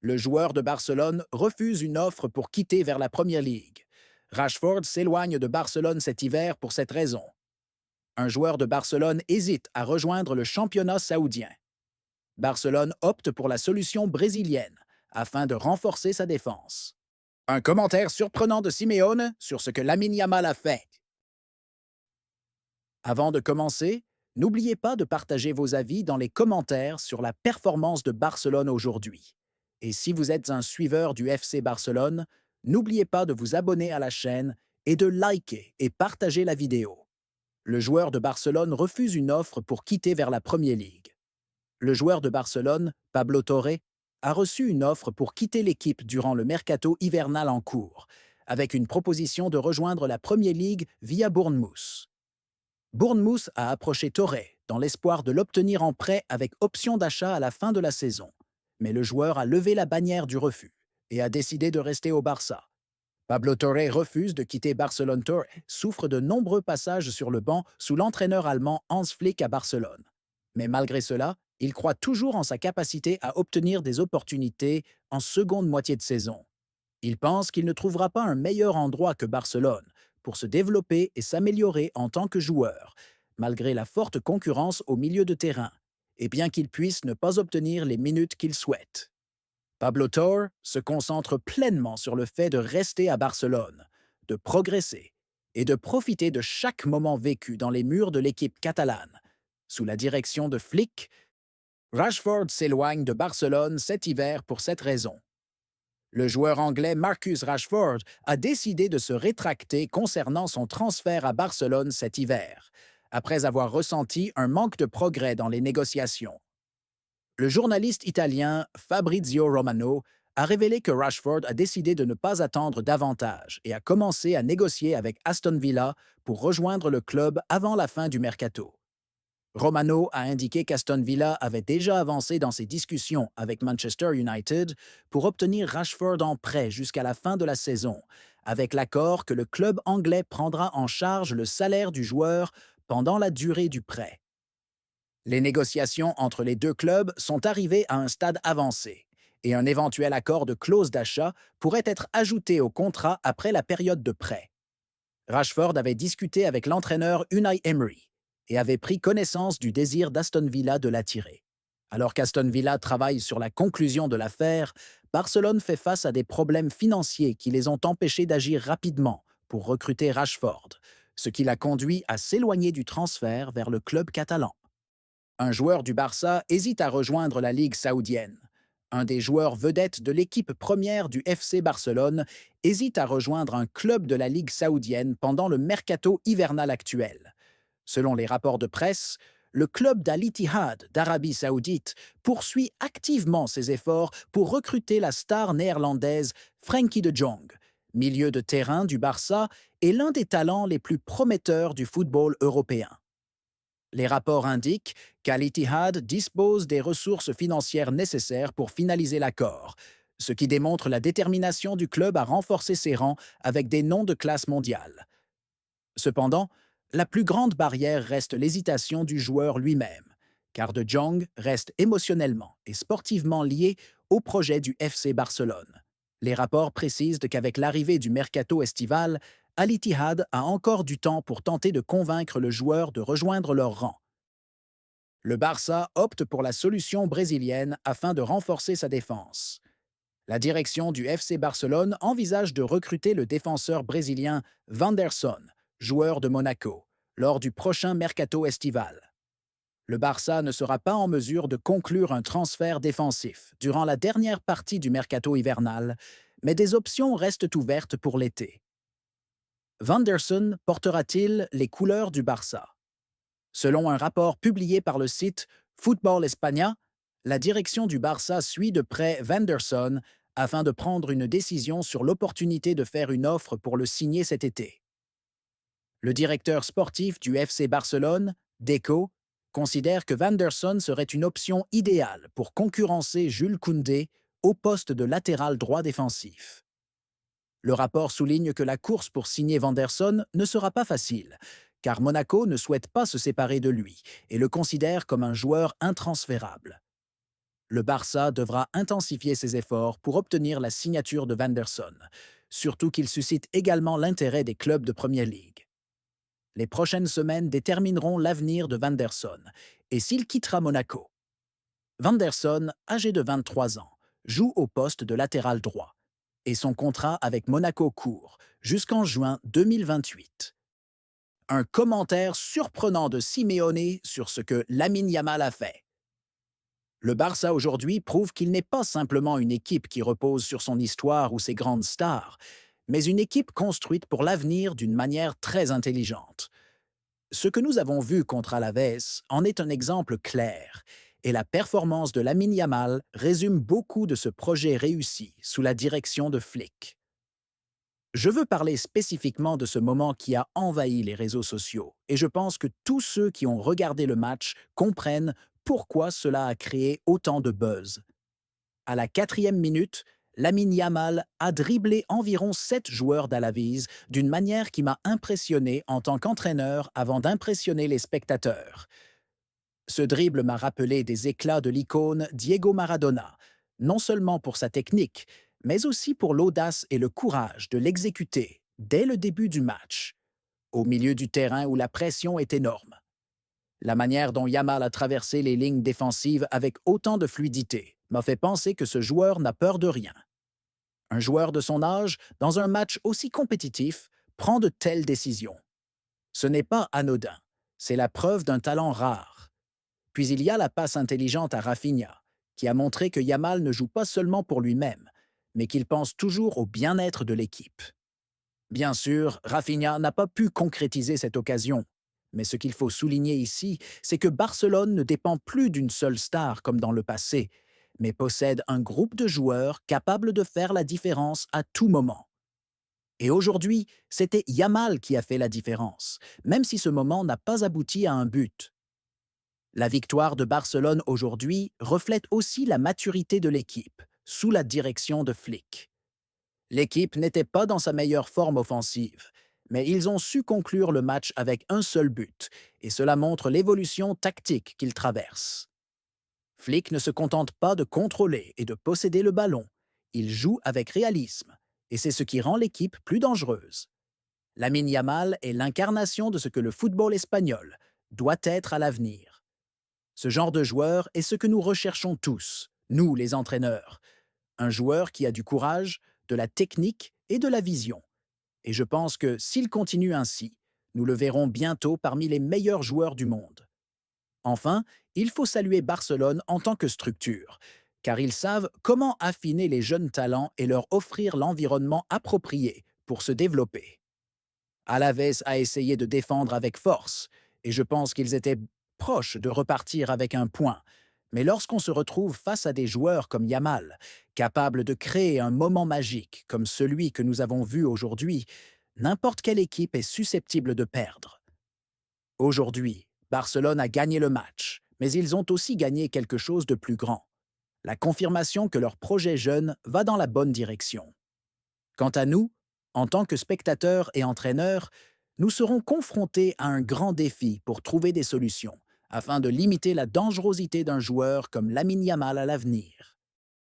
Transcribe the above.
Le joueur de Barcelone refuse une offre pour quitter vers la Première Ligue. Rashford s'éloigne de Barcelone cet hiver pour cette raison. Un joueur de Barcelone hésite à rejoindre le championnat saoudien. Barcelone opte pour la solution brésilienne afin de renforcer sa défense. Un commentaire surprenant de Simeone sur ce que Lamine Yamal a fait. Avant de commencer, n'oubliez pas de partager vos avis dans les commentaires sur la performance de Barcelone aujourd'hui. Et si vous êtes un suiveur du FC Barcelone, n'oubliez pas de vous abonner à la chaîne et de liker et partager la vidéo. Le joueur de Barcelone refuse une offre pour quitter vers la Premier League. Le joueur de Barcelone, Pablo Torre, a reçu une offre pour quitter l'équipe durant le mercato hivernal en cours, avec une proposition de rejoindre la Premier League via Bournemouth. Bournemouth a approché Torre dans l'espoir de l'obtenir en prêt avec option d'achat à la fin de la saison. Mais le joueur a levé la bannière du refus et a décidé de rester au Barça. Pablo Torre refuse de quitter Barcelone. Torre souffre de nombreux passages sur le banc sous l'entraîneur allemand Hans Flick à Barcelone. Mais malgré cela, il croit toujours en sa capacité à obtenir des opportunités en seconde moitié de saison. Il pense qu'il ne trouvera pas un meilleur endroit que Barcelone pour se développer et s'améliorer en tant que joueur, malgré la forte concurrence au milieu de terrain, et bien qu'il puisse ne pas obtenir les minutes qu'il souhaite. Pablo Torre se concentre pleinement sur le fait de rester à Barcelone, de progresser et de profiter de chaque moment vécu dans les murs de l'équipe catalane. Sous la direction de Flick, Rashford s'éloigne de Barcelone cet hiver pour cette raison. Le joueur anglais Marcus Rashford a décidé de se rétracter concernant son transfert à Barcelone cet hiver, après avoir ressenti un manque de progrès dans les négociations. Le journaliste italien Fabrizio Romano a révélé que Rashford a décidé de ne pas attendre davantage et a commencé à négocier avec Aston Villa pour rejoindre le club avant la fin du mercato. Romano a indiqué qu'Aston Villa avait déjà avancé dans ses discussions avec Manchester United pour obtenir Rashford en prêt jusqu'à la fin de la saison, avec l'accord que le club anglais prendra en charge le salaire du joueur pendant la durée du prêt. Les négociations entre les deux clubs sont arrivées à un stade avancé, et un éventuel accord de clause d'achat pourrait être ajouté au contrat après la période de prêt. Rashford avait discuté avec l'entraîneur Unai Emery et avait pris connaissance du désir d'Aston Villa de l'attirer. Alors qu'Aston Villa travaille sur la conclusion de l'affaire, Barcelone fait face à des problèmes financiers qui les ont empêchés d'agir rapidement pour recruter Rashford, ce qui l'a conduit à s'éloigner du transfert vers le club catalan. Un joueur du Barça hésite à rejoindre la Ligue saoudienne. Un des joueurs vedettes de l'équipe première du FC Barcelone hésite à rejoindre un club de la Ligue saoudienne pendant le mercato hivernal actuel. Selon les rapports de presse, le club d'Al-Ittihad d'Arabie saoudite poursuit activement ses efforts pour recruter la star néerlandaise Frenkie de Jong, milieu de terrain du Barça et l'un des talents les plus prometteurs du football européen. Les rapports indiquent qu'Al-Ittihad dispose des ressources financières nécessaires pour finaliser l'accord, ce qui démontre la détermination du club à renforcer ses rangs avec des noms de classe mondiale. Cependant, la plus grande barrière reste l'hésitation du joueur lui-même, car De Jong reste émotionnellement et sportivement lié au projet du FC Barcelone. Les rapports précisent qu'avec l'arrivée du mercato estival, Al-Ittihad a encore du temps pour tenter de convaincre le joueur de rejoindre leur rang. Le Barça opte pour la solution brésilienne afin de renforcer sa défense. La direction du FC Barcelone envisage de recruter le défenseur brésilien Wanderson, joueur de Monaco, lors du prochain mercato estival. Le Barça ne sera pas en mesure de conclure un transfert défensif durant la dernière partie du mercato hivernal, mais des options restent ouvertes pour l'été. Wanderson portera-t-il les couleurs du Barça? Selon un rapport publié par le site Football España, la direction du Barça suit de près Wanderson afin de prendre une décision sur l'opportunité de faire une offre pour le signer cet été. Le directeur sportif du FC Barcelone, Deco, considère que Wanderson serait une option idéale pour concurrencer Jules Koundé au poste de latéral droit défensif. Le rapport souligne que la course pour signer Wanderson ne sera pas facile, car Monaco ne souhaite pas se séparer de lui et le considère comme un joueur intransférable. Le Barça devra intensifier ses efforts pour obtenir la signature de Vanderson, surtout qu'il suscite également l'intérêt des clubs de Première Ligue. Les prochaines semaines détermineront l'avenir de Vanderson et s'il quittera Monaco. Vanderson, âgé de 23 ans, joue au poste de latéral droit et son contrat avec Monaco court jusqu'en juin 2028. Un commentaire surprenant de Simeone sur ce que Lamine Yamal a fait. Le Barça aujourd'hui prouve qu'il n'est pas simplement une équipe qui repose sur son histoire ou ses grandes stars, mais une équipe construite pour l'avenir d'une manière très intelligente. Ce que nous avons vu contre Alavés en est un exemple clair, et la performance de Lamine Yamal résume beaucoup de ce projet réussi sous la direction de Flick. Je veux parler spécifiquement de ce moment qui a envahi les réseaux sociaux, et je pense que tous ceux qui ont regardé le match comprennent pourquoi cela a créé autant de buzz. À la 4e minute, Lamine Yamal a dribblé environ 7 joueurs d'Alavis d'une manière qui m'a impressionné en tant qu'entraîneur avant d'impressionner les spectateurs. Ce dribble m'a rappelé des éclats de l'icône Diego Maradona, non seulement pour sa technique, mais aussi pour l'audace et le courage de l'exécuter dès le début du match, au milieu du terrain où la pression est énorme. La manière dont Yamal a traversé les lignes défensives avec autant de fluidité m'a fait penser que ce joueur n'a peur de rien. Un joueur de son âge, dans un match aussi compétitif, prend de telles décisions. Ce n'est pas anodin, c'est la preuve d'un talent rare. Puis il y a la passe intelligente à Rafinha, qui a montré que Yamal ne joue pas seulement pour lui-même, mais qu'il pense toujours au bien-être de l'équipe. Bien sûr, Rafinha n'a pas pu concrétiser cette occasion, mais ce qu'il faut souligner ici, c'est que Barcelone ne dépend plus d'une seule star comme dans le passé, mais possède un groupe de joueurs capables de faire la différence à tout moment. Et aujourd'hui, c'était Yamal qui a fait la différence, même si ce moment n'a pas abouti à un but. La victoire de Barcelone aujourd'hui reflète aussi la maturité de l'équipe, sous la direction de Flick. L'équipe n'était pas dans sa meilleure forme offensive, mais ils ont su conclure le match avec un seul but, et cela montre l'évolution tactique qu'ils traversent. Flick ne se contente pas de contrôler et de posséder le ballon, il joue avec réalisme, et c'est ce qui rend l'équipe plus dangereuse. Lamine Yamal est l'incarnation de ce que le football espagnol doit être à l'avenir. Ce genre de joueur est ce que nous recherchons tous, nous les entraîneurs. Un joueur qui a du courage, de la technique et de la vision. Et je pense que s'il continue ainsi, nous le verrons bientôt parmi les meilleurs joueurs du monde. Enfin, il faut saluer Barcelone en tant que structure, car ils savent comment affiner les jeunes talents et leur offrir l'environnement approprié pour se développer. Alavés a essayé de défendre avec force, et je pense qu'ils étaient proches de repartir avec un point. Mais lorsqu'on se retrouve face à des joueurs comme Yamal, capables de créer un moment magique comme celui que nous avons vu aujourd'hui, n'importe quelle équipe est susceptible de perdre. Aujourd'hui, Barcelone a gagné le match, mais ils ont aussi gagné quelque chose de plus grand. La confirmation que leur projet jeune va dans la bonne direction. Quant à nous, en tant que spectateurs et entraîneurs, nous serons confrontés à un grand défi pour trouver des solutions, afin de limiter la dangerosité d'un joueur comme Lamine Yamal à l'avenir.